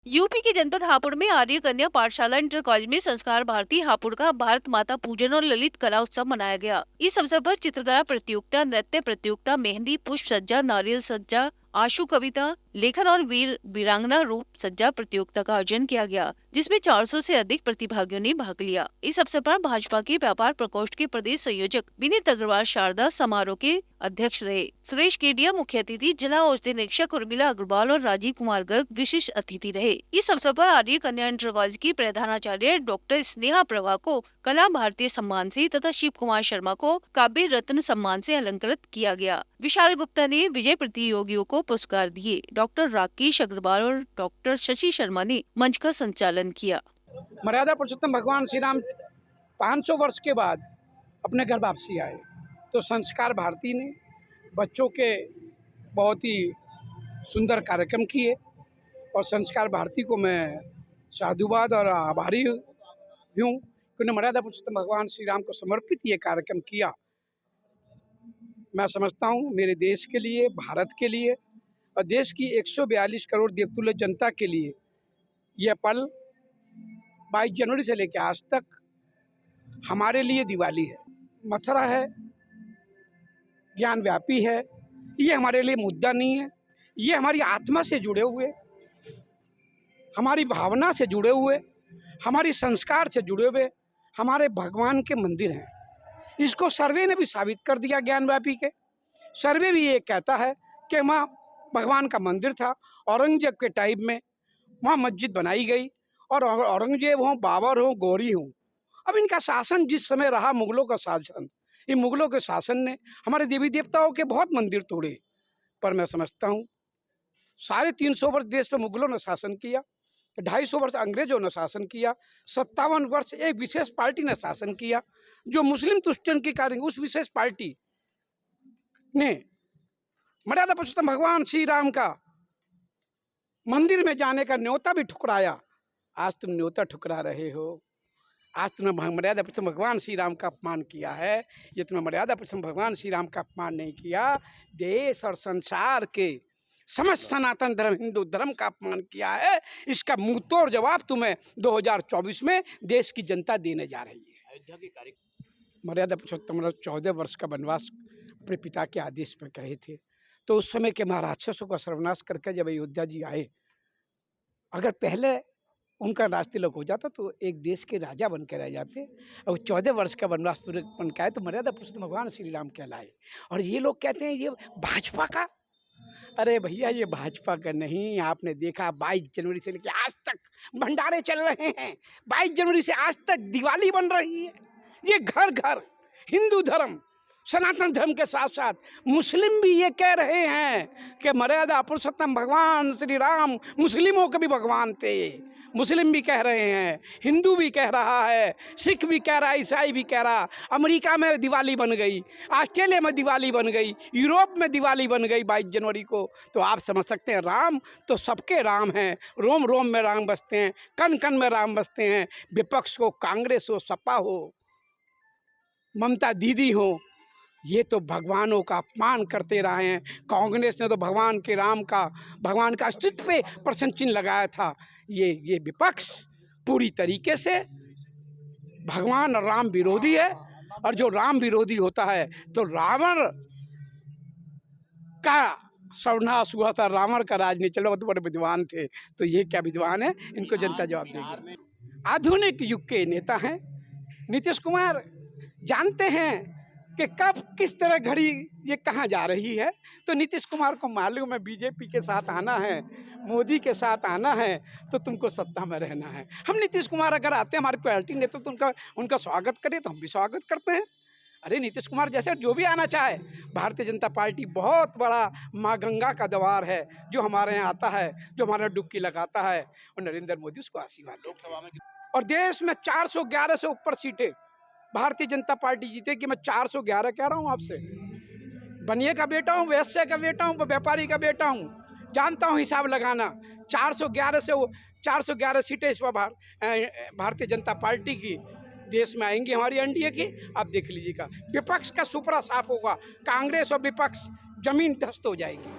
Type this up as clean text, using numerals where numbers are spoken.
UP के जनपद हापुड़ में आर्य कन्या पाठशाला इंटर कॉलेज में संस्कार भारती हापुड़ का भारत माता पूजन और ललित कला उत्सव मनाया गया। इस अवसर पर चित्रकला प्रतियोगिता, नृत्य प्रतियोगिता, मेहंदी, पुष्प सज्जा, नारियल सज्जा, आशु कविता लेखन और वीर वीरांगना रूप सज्जा प्रतियोगिता का आयोजन किया गया, जिसमें 400 से अधिक प्रतिभागियों ने भाग लिया। इस अवसर पर भाजपा के व्यापार प्रकोष्ठ के प्रदेश संयोजक विनीत अग्रवाल शारदा समारोह के अध्यक्ष रहे। सुरेश केडिया मुख्य अतिथि, जिला औषधि निरीक्षक उर्मिला अग्रवाल और राजीव कुमार गर्ग विशिष्ट अतिथि रहे। इस अवसर पर आर्य कन्या इंटर कॉलेज की प्रधानाचार्य डॉक्टर स्नेहा प्रभा को कला भारतीय सम्मान से तथा शिव कुमार शर्मा को काव्य रत्न सम्मान से अलंकृत किया गया। विशाल गुप्ता ने विजय प्रतियोगियों को पुरस्कार दिए। डॉक्टर राकेश अग्रवाल और डॉक्टर शशि शर्मा ने मंच का संचालन किया। मर्यादा पुरुषोत्तम भगवान श्री राम 500 वर्ष के बाद अपने घर वापसी आए, तो संस्कार भारती ने बच्चों के बहुत ही सुंदर कार्यक्रम किए और संस्कार भारती को मैं साधुवाद और आभारी हूँ कि उन्होंने मर्यादा पुरुषोत्तम भगवान श्री राम को समर्पित ये कार्यक्रम किया। मैं समझता हूँ मेरे देश के लिए, भारत के लिए और देश की 142 करोड़ देवतुल्य जनता के लिए यह पल 22 जनवरी से लेकर आज तक हमारे लिए दिवाली है। मथुरा है, ज्ञान व्यापी है, ये हमारे लिए मुद्दा नहीं है। ये हमारी आत्मा से जुड़े हुए, हमारी भावना से जुड़े हुए, हमारी संस्कार से जुड़े हुए हमारे भगवान के मंदिर हैं। इसको सर्वे ने भी साबित कर दिया। ज्ञान व्यापी के सर्वे भी ये कहता है कि वहाँ भगवान का मंदिर था। औरंगजेब के टाइम में वहाँ मस्जिद बनाई गई और औरंगजेब हो, बाबर हो, गौरी हो, अब इनका शासन जिस समय रहा, मुगलों का शासन, इन मुगलों के शासन ने हमारे देवी देवताओं के बहुत मंदिर तोड़े। पर मैं समझता हूँ 350 वर्ष देश पे मुगलों ने शासन किया, 250 वर्ष अंग्रेजों ने शासन किया, 57 वर्ष एक विशेष पार्टी ने शासन किया जो मुस्लिम तुष्टन की कार्य। उस विशेष पार्टी ने मर्यादा पुरुषोत्तम भगवान श्री राम का मंदिर में जाने का न्योता भी ठुकराया। आज तुम न्योता ठुकरा रहे हो। आज तुमने मर्यादा पुरुषोत्तम भगवान श्री राम का अपमान किया है। ये तुमने मर्यादा पुरुषोत्तम भगवान श्री राम का अपमान नहीं किया, देश और संसार के समस्त सनातन धर्म हिंदू धर्म का अपमान किया है। इसका मुंहतोड़ जवाब तुम्हें 2024 में देश की जनता देने जा रही है। अयोध्या के कार्य मर्यादा पुरुषोत्तम 14 वर्ष का वनवास अपने पिता के आदेश पर कहे थे, तो उस समय के महाराक्षसों का सर्वनाश करके जब अयोध्या जी आए, अगर पहले उनका राज तिलक हो जाता तो एक देश के राजा बन के रह जाते। और 14 वर्ष का वनवास पूरे बन के आए तो मर्यादा पुरुषोत्तम भगवान श्री राम कहलाए। और ये लोग कहते हैं ये भाजपा का, अरे भैया ये भाजपा का नहीं। आपने देखा 22 जनवरी से लेकर आज तक भंडारे चल रहे हैं, 22 जनवरी से आज तक दिवाली बन रही है। ये घर घर हिंदू धर्म सनातन धर्म के साथ साथ मुस्लिम भी ये कह रहे हैं कि मर्यादा पुरुषोत्तम भगवान श्री राम मुस्लिमों के भी भगवान थे। मुस्लिम भी कह रहे हैं, हिंदू भी कह रहा है, सिख भी कह रहा है, ईसाई भी कह रहा। अमेरिका में दिवाली बन गई, ऑस्ट्रेलिया में दिवाली बन गई, यूरोप में दिवाली बन गई 22 जनवरी को। तो आप समझ सकते हैं राम तो सबके राम हैं, रोम रोम में राम बसते हैं, कण कण में राम बसते हैं। विपक्ष हो, कांग्रेस हो, सपा हो, ममता दीदी हो, ये तो भगवानों का अपमान करते रहे हैं। कांग्रेस ने तो भगवान के राम का, भगवान का अस्तित्व पे प्रश्न चिन्ह लगाया था। ये विपक्ष पूरी तरीके से भगवान और राम विरोधी है। और जो राम विरोधी होता है तो रावण का सर्वनाश हुआ था, रावण का राज नहीं चला। वो तो बड़े विद्वान थे, तो ये क्या विद्वान है, इनको जनता जवाब देगी। आधुनिक युग के नेता हैं नीतीश कुमार, जानते हैं कि कब किस तरह घड़ी ये कहाँ जा रही है। तो नीतीश कुमार को मालूम है बीजेपी के साथ आना है, मोदी के साथ आना है, तो तुमको सत्ता में रहना है। हम नीतीश कुमार अगर आते हैं, हमारे पार्टी ने तो उनका स्वागत करें तो हम भी स्वागत करते हैं। अरे नीतीश कुमार जैसे जो भी आना चाहे, भारतीय जनता पार्टी बहुत बड़ा माँ गंगा का द्वार है जो हमारे यहाँ आता है, जो हमारा डुबकी लगाता है, और नरेंद्र मोदी उसको आशीर्वाद देते हैं। लोकसभा में और देश में 411 से ऊपर सीटें भारतीय जनता पार्टी जीतेगी। मैं 411 कह रहा हूँ आपसे। बनिए का बेटा हूँ, वैश्य का बेटा हूँ, व्यापारी का बेटा हूँ, जानता हूँ हिसाब लगाना। 411 सीटें इस बार भारतीय जनता पार्टी की देश में आएंगी, हमारी एनडीए की। आप देख लीजिएगा, विपक्ष का सुपड़ा साफ होगा, कांग्रेस और विपक्ष जमीन ध्वस्त हो जाएगी।